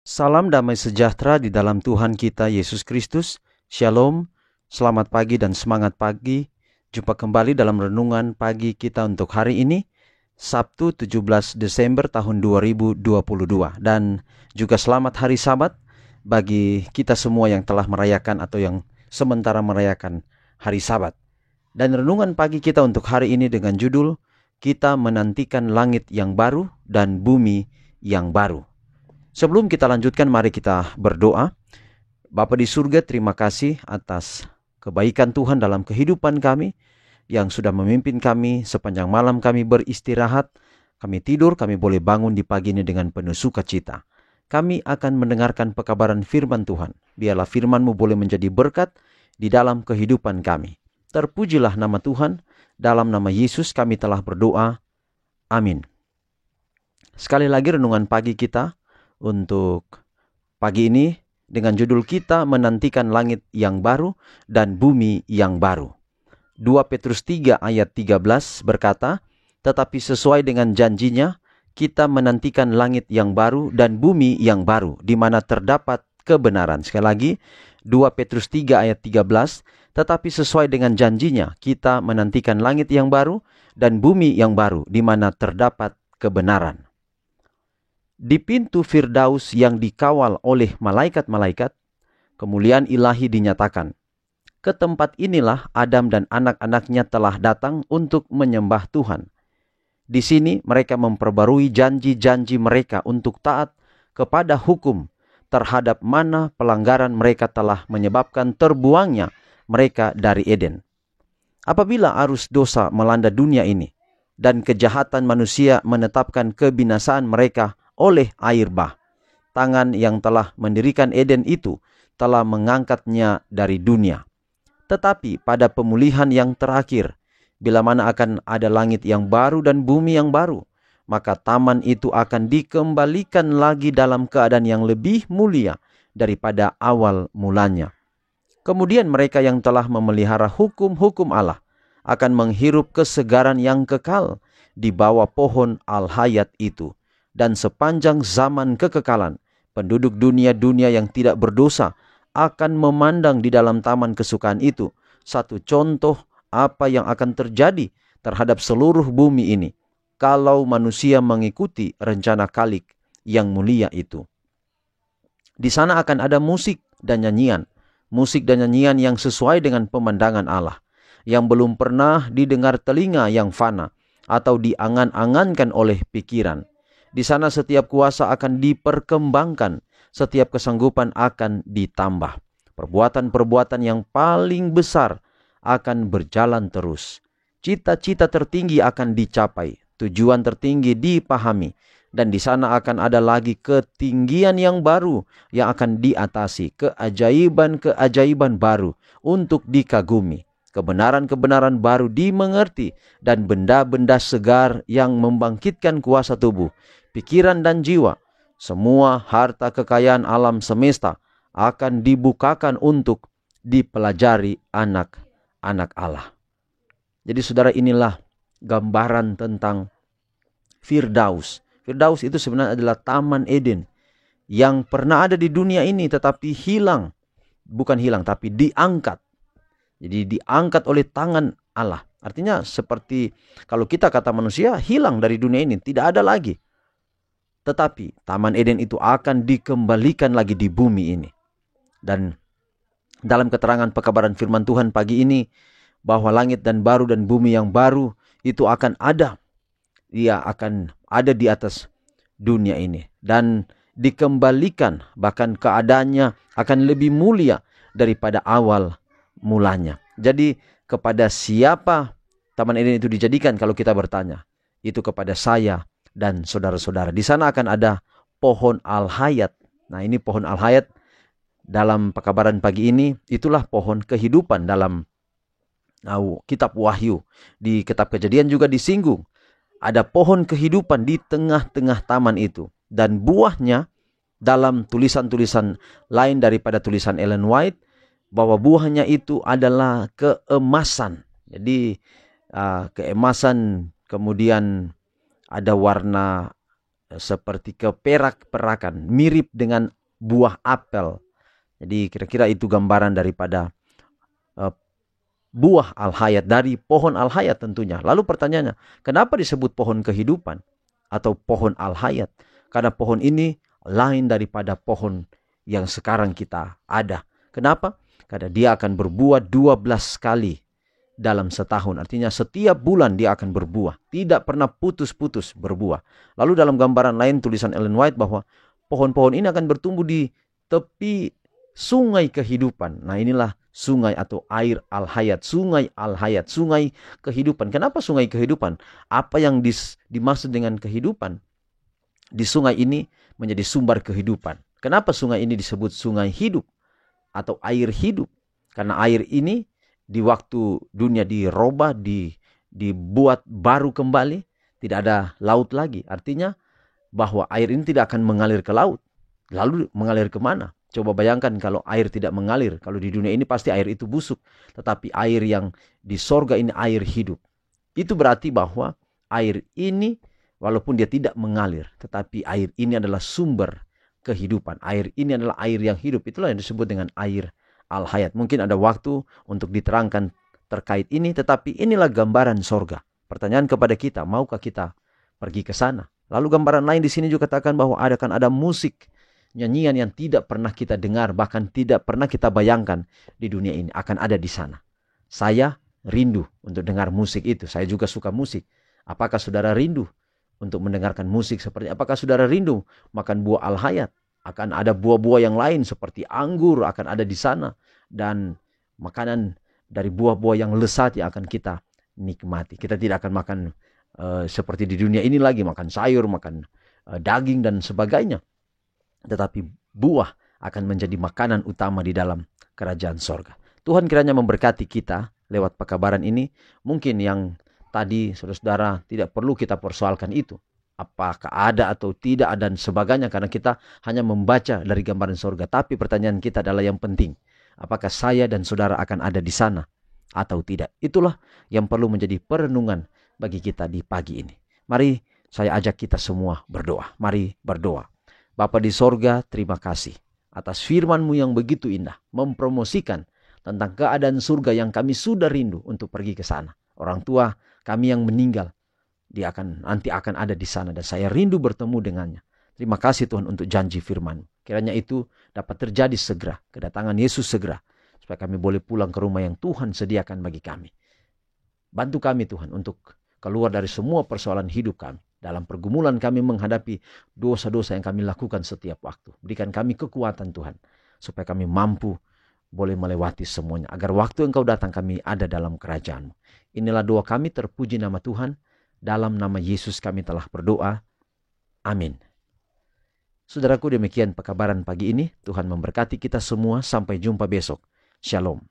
Salam damai sejahtera di dalam Tuhan kita Yesus Kristus. Shalom, selamat pagi dan semangat pagi. Jumpa kembali dalam renungan pagi kita untuk hari ini, Sabtu 17 Desember tahun 2022. Dan juga selamat hari Sabat bagi kita semua yang telah merayakan atau yang sementara merayakan hari Sabat. Dan renungan pagi kita untuk hari ini dengan judul, Kita Menantikan Langit yang Baru dan Bumi yang Baru. Sebelum kita lanjutkan, mari kita berdoa. Bapa di surga, terima kasih atas kebaikan Tuhan dalam kehidupan kami, yang sudah memimpin kami sepanjang malam kami beristirahat. Kami tidur, kami boleh bangun di pagi ini dengan penuh sukacita. Kami akan mendengarkan pekabaran firman Tuhan. Biarlah firman-Mu boleh menjadi berkat di dalam kehidupan kami. Terpujilah nama Tuhan. Dalam nama Yesus kami telah berdoa. Amin. Sekali lagi renungan pagi kita untuk pagi ini dengan judul Kita Menantikan Langit yang Baru dan Bumi yang Baru. 2 Petrus 3 ayat 13 berkata, tetapi sesuai dengan janjinya, kita menantikan langit yang baru dan bumi yang baru, di mana terdapat kebenaran. Sekali lagi, 2 Petrus 3 ayat 13, tetapi sesuai dengan janjinya, kita menantikan langit yang baru dan bumi yang baru, di mana terdapat kebenaran. Di pintu Firdaus yang dikawal oleh malaikat-malaikat, kemuliaan ilahi dinyatakan. Ke tempat inilah Adam dan anak-anaknya telah datang untuk menyembah Tuhan. Di sini mereka memperbarui janji-janji mereka untuk taat kepada hukum terhadap mana pelanggaran mereka telah menyebabkan terbuangnya mereka dari Eden. Apabila arus dosa melanda dunia ini dan kejahatan manusia menetapkan kebinasaan mereka oleh air bah, tangan yang telah mendirikan Eden itu telah mengangkatnya dari dunia. Tetapi pada pemulihan yang terakhir, bila mana akan ada langit yang baru dan bumi yang baru, maka taman itu akan dikembalikan lagi dalam keadaan yang lebih mulia daripada awal mulanya. Kemudian mereka yang telah memelihara hukum-hukum Allah akan menghirup kesegaran yang kekal di bawah pohon al-hayat itu. Dan sepanjang zaman kekekalan, penduduk dunia yang tidak berdosa akan memandang di dalam taman kesukaan itu satu contoh apa yang akan terjadi terhadap seluruh bumi ini kalau manusia mengikuti rencana Khalik yang mulia itu. Di sana akan ada musik dan nyanyian yang sesuai dengan pemandangan Allah, yang belum pernah didengar telinga yang fana atau diangan-angankan oleh pikiran. Di sana setiap kuasa akan diperkembangkan, setiap kesanggupan akan ditambah. Perbuatan-perbuatan yang paling besar akan berjalan terus. Cita-cita tertinggi akan dicapai, tujuan tertinggi dipahami, dan di sana akan ada lagi ketinggian yang baru yang akan diatasi, keajaiban-keajaiban baru untuk dikagumi. Kebenaran-kebenaran baru dimengerti, dan benda-benda segar yang membangkitkan kuasa tubuh, pikiran dan jiwa, semua harta kekayaan alam semesta akan dibukakan untuk dipelajari anak-anak Allah. Jadi saudara, inilah gambaran tentang Firdaus. Firdaus itu sebenarnya adalah Taman Eden yang pernah ada di dunia ini tetapi tapi diangkat. Jadi diangkat oleh tangan Allah. Artinya seperti kalau kita kata manusia hilang dari dunia ini, tidak ada lagi. Tetapi Taman Eden itu akan dikembalikan lagi di bumi ini. Dan dalam keterangan pekabaran firman Tuhan pagi ini, bahwa langit dan baru dan bumi yang baru itu akan ada. Ia akan ada di atas dunia ini. Dan dikembalikan, bahkan keadaannya akan lebih mulia daripada awal mulanya. Jadi kepada siapa Taman Eden itu dijadikan kalau kita bertanya? Itu kepada saya dan saudara-saudara. Di sana akan ada pohon al-hayat. Nah, ini pohon al-hayat dalam pekabaran pagi ini, itulah pohon kehidupan dalam kitab Wahyu. Di kitab Kejadian juga disinggung. Ada pohon kehidupan di tengah-tengah taman itu. Dan buahnya dalam tulisan-tulisan lain daripada tulisan Ellen White, bahwa buahnya itu adalah keemasan. Jadi keemasan, kemudian ada warna seperti keperak-perakan, mirip dengan buah apel. Jadi kira-kira itu gambaran daripada buah al-hayat, dari pohon al-hayat tentunya. Lalu pertanyaannya, kenapa disebut pohon kehidupan atau pohon al-hayat? Karena pohon ini lain daripada pohon yang sekarang kita ada. Kenapa? Karena dia akan berbuah 12 kali dalam setahun. Artinya setiap bulan dia akan berbuah. Tidak pernah putus-putus berbuah. Lalu dalam gambaran lain tulisan Ellen White bahwa pohon-pohon ini akan bertumbuh di tepi sungai kehidupan. Nah, inilah sungai atau air al-hayat. Sungai al-hayat. Sungai kehidupan. Kenapa sungai kehidupan? Apa yang dimaksud dengan kehidupan? Di sungai ini menjadi sumber kehidupan. Kenapa sungai ini disebut sungai hidup atau air hidup? Karena air ini di waktu dunia dirubah, dibuat baru kembali, tidak ada laut lagi. Artinya bahwa air ini tidak akan mengalir ke laut. Lalu mengalir kemana? Coba bayangkan kalau air tidak mengalir. Kalau di dunia ini pasti air itu busuk. Tetapi air yang di sorga ini air hidup. Itu berarti bahwa air ini walaupun dia tidak mengalir, tetapi air ini adalah sumber kehidupan. Air ini adalah air yang hidup. Itulah yang disebut dengan air al-hayat. Mungkin ada waktu untuk diterangkan terkait ini, tetapi inilah gambaran sorga. Pertanyaan kepada kita, maukah kita pergi ke sana? Lalu gambaran lain di sini juga katakan bahwa akan ada musik, nyanyian yang tidak pernah kita dengar, bahkan tidak pernah kita bayangkan di dunia ini akan ada di sana. Saya rindu untuk dengar musik itu. Saya juga suka musik. Apakah saudara rindu untuk mendengarkan musik seperti, apakah saudara rindu makan buah al-hayat? Akan ada buah-buah yang lain seperti anggur akan ada di sana. Dan makanan dari buah-buah yang lezat yang akan kita nikmati. Kita tidak akan makan seperti di dunia ini lagi, makan sayur, makan daging dan sebagainya. Tetapi buah akan menjadi makanan utama di dalam kerajaan sorga. Tuhan kiranya memberkati kita lewat pekabaran ini. Mungkin yang tadi saudara-saudara tidak perlu kita persoalkan itu. Apakah ada atau tidak dan sebagainya. Karena kita hanya membaca dari gambaran sorga. Tapi pertanyaan kita adalah yang penting. Apakah saya dan saudara akan ada di sana atau tidak. Itulah yang perlu menjadi perenungan bagi kita di pagi ini. Mari saya ajak kita semua berdoa. Mari berdoa. Bapa di sorga, terima kasih atas firman-Mu yang begitu indah. Mempromosikan tentang keadaan surga yang kami sudah rindu untuk pergi ke sana. Orang tua kami yang meninggal, dia nanti akan ada di sana dan saya rindu bertemu dengannya. Terima kasih Tuhan untuk janji firman. Kiranya itu dapat terjadi segera, kedatangan Yesus segera, supaya kami boleh pulang ke rumah yang Tuhan sediakan bagi kami. Bantu kami Tuhan untuk keluar dari semua persoalan hidup kami. Dalam pergumulan kami menghadapi dosa-dosa yang kami lakukan setiap waktu. Berikan kami kekuatan Tuhan, supaya kami mampu boleh melewati semuanya. Agar waktu Engkau datang kami ada dalam kerajaan-Mu. Inilah doa kami, terpuji nama Tuhan. Dalam nama Yesus kami telah berdoa. Amin. Saudaraku, demikian pekabaran pagi ini. Tuhan memberkati kita semua. Sampai jumpa besok. Shalom.